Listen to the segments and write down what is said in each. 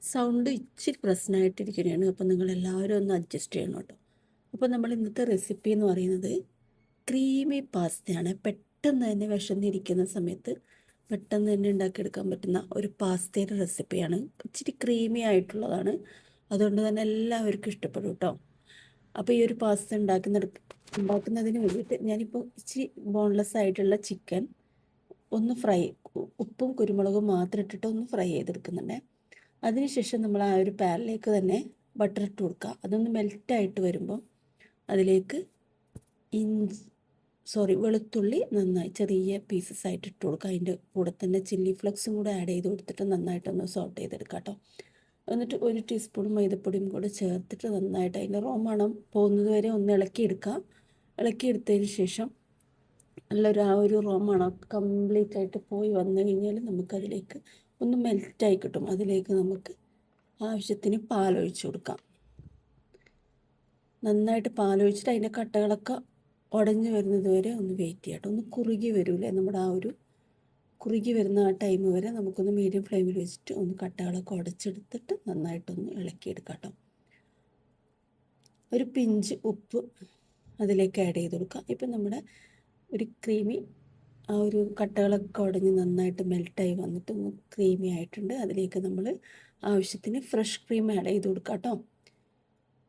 Sound ഇച്ചിരി പ്രശ്നമായിട്ടിരിക്കുകയാണ്. അപ്പോൾ നിങ്ങളെല്ലാവരും ഒന്ന് അഡ്ജസ്റ്റ് ചെയ്യണം കേട്ടോ. അപ്പോൾ നമ്മൾ ഇന്നത്തെ റെസിപ്പി എന്ന് പറയുന്നത് ക്രീമി പാസ്തയാണ്. പെട്ടെന്ന് തന്നെ വിശന്നിരിക്കുന്ന സമയത്ത് പെട്ടെന്ന് തന്നെ ഉണ്ടാക്കിയെടുക്കാൻ പറ്റുന്ന ഒരു പാസ്തയുടെ റെസിപ്പിയാണ്. ഇച്ചിരി ക്രീമി ആയിട്ടുള്ളതാണ്. അതുകൊണ്ട് തന്നെ എല്ലാവർക്കും ഇഷ്ടപ്പെടും കേട്ടോ. അപ്പോൾ ഈ ഒരു പാസ്ത ഉണ്ടാക്കുന്നതിന് വേണ്ടിയിട്ട് ഞാനിപ്പോൾ ഇച്ചിരി ബോൺലെസ് ആയിട്ടുള്ള ചിക്കൻ ഒന്ന് ഉപ്പും കുരുമുളകും മാത്രം ഇട്ടിട്ട് ഒന്ന് ഫ്രൈ ചെയ്തെടുക്കുന്നുണ്ട്. അതിനുശേഷം നമ്മൾ ആ ഒരു പാനിലേക്ക് തന്നെ ബട്ടർ ഇട്ട് കൊടുക്കുക. അതൊന്ന് മെൽറ്റായിട്ട് വരുമ്പോൾ അതിലേക്ക് വെളുത്തുള്ളി നന്നായി ചെറിയ പീസസ് ആയിട്ട് ഇട്ട് കൊടുക്കുക. അതിൻ്റെ കൂടെ തന്നെ ചില്ലി ഫ്ലെക്സും കൂടെ ആഡ് ചെയ്ത് കൊടുത്തിട്ട് നന്നായിട്ടൊന്ന് സോട്ട് ചെയ്തെടുക്കുക കേട്ടോ. എന്നിട്ട് 1 ടീസ്പൂൺ മൈദപ്പൊടിയും കൂടെ ചേർത്തിട്ട് നന്നായിട്ട് അതിൻ്റെ മണം പോകുന്നത് വരെ ഒന്ന് ഇളക്കിയെടുക്കുക. ഇളക്കിയെടുത്തതിന് ശേഷം നല്ലൊരു ആ ഒരു മണം കംപ്ലീറ്റ് ആയിട്ട് പോയി വന്നു കഴിഞ്ഞാൽ നമുക്കതിലേക്ക് ഒന്ന് മെൽറ്റായി കിട്ടും. അതിലേക്ക് നമുക്ക് ആവശ്യത്തിന് പാലൊഴിച്ച് കൊടുക്കാം. നന്നായിട്ട് പാലൊഴിച്ചിട്ട് അതിൻ്റെ കട്ടകളൊക്കെ ഉടഞ്ഞു വരുന്നത് വരെ ഒന്ന് വെയിറ്റ് ചെയ്യട്ടെ. ഒന്ന് കുറുകി വരൂലേ, നമ്മുടെ ആ ഒരു കുറുകി വരുന്ന ആ ടൈം വരെ നമുക്കൊന്ന് മീഡിയം ഫ്ലെയിമിൽ വെച്ചിട്ട് ഒന്ന് കട്ടകളൊക്കെ ഉടച്ചെടുത്തിട്ട് നന്നായിട്ടൊന്ന് ഇളക്കിയെടുക്കാം കേട്ടോ. ഒരു പിഞ്ച് ഉപ്പ് അതിലേക്ക് ആഡ് ചെയ്ത് കൊടുക്കാം. ഇപ്പം നമ്മുടെ ഒരു ക്രീമി ആ ഒരു കട്ടകളൊക്കെ ഉടഞ്ഞ് നന്നായിട്ട് മെൽറ്റായി വന്നിട്ട് ഒന്ന് ക്രീമി ആയിട്ടുണ്ട്. അതിലേക്ക് നമ്മൾ ആവശ്യത്തിന് ഫ്രഷ് ക്രീം ആഡ് ചെയ്ത് കൊടുക്കാം കേട്ടോ.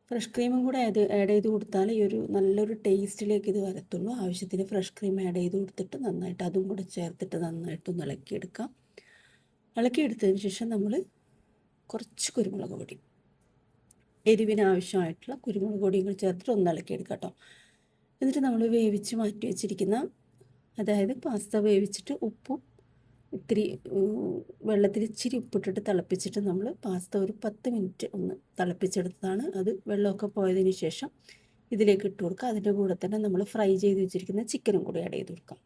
ഫ്രഷ് ക്രീമും കൂടെ ആഡ് ചെയ്ത് കൊടുത്താൽ ഈ ഒരു നല്ലൊരു ടേസ്റ്റിലേക്ക് ഇത് വരത്തുള്ളൂ. ആവശ്യത്തിന് ഫ്രഷ് ക്രീം ആഡ് ചെയ്ത് കൊടുത്തിട്ട് നന്നായിട്ട് അതും കൂടെ ചേർത്തിട്ട് നന്നായിട്ടൊന്ന് ഇളക്കിയെടുക്കാം. ഇളക്കിയെടുത്തതിന് ശേഷം നമ്മൾ കുറച്ച് കുരുമുളക് പൊടി, എരിവിന് ആവശ്യമായിട്ടുള്ള കുരുമുളക് പൊടിയും കൂടി ചേർത്തിട്ട് ഒന്ന് ഇളക്കിയെടുക്കാം കേട്ടോ. എന്നിട്ട് നമ്മൾ വേവിച്ച് മാറ്റി വെച്ചിരിക്കുന്ന, അതായത് പാസ്ത വേവിച്ചിട്ട് ഉപ്പും ഇത്തിരി വെള്ളത്തിൽ ഇച്ചിരി ഉപ്പിട്ടിട്ട് തിളപ്പിച്ചിട്ട് നമ്മൾ പാസ്ത ഒരു 10 മിനിറ്റ് ഒന്ന് തിളപ്പിച്ചെടുത്തതാണ്. അത് വെള്ളമൊക്കെ പോയതിന് ശേഷം ഇതിലേക്ക് ഇട്ട് കൊടുക്കുക. അതിൻ്റെ കൂടെ തന്നെ നമ്മൾ ഫ്രൈ ചെയ്ത് വെച്ചിരിക്കുന്ന ചിക്കനും കൂടി ആഡ് ചെയ്ത് കൊടുക്കാം.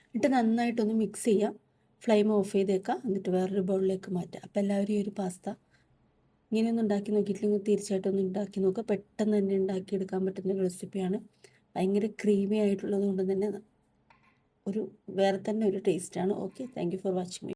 എന്നിട്ട് നന്നായിട്ടൊന്ന് മിക്സ് ചെയ്യാം. ഫ്ലെയിം ഓഫ് ചെയ്തേക്കാം. എന്നിട്ട് വേറൊരു ബൗളിലേക്ക് മാറ്റാം. അപ്പോൾ എല്ലാവരും ഈ ഒരു പാസ്ത ഇങ്ങനെയൊന്നും ഉണ്ടാക്കി നോക്കിയിട്ടില്ലെങ്കിൽ തീർച്ചയായിട്ടും ഒന്ന് ഉണ്ടാക്കി നോക്കുക. പെട്ടെന്ന് തന്നെ ഉണ്ടാക്കിയെടുക്കാൻ പറ്റുന്ന റെസിപ്പിയാണ്. ഭയങ്കര ക്രീമി ആയിട്ടുള്ളത് കൊണ്ട് തന്നെ ഒരു വേറെ തന്നെ ഒരു ടേസ്റ്റാണ്. Okay, thank you for watching me.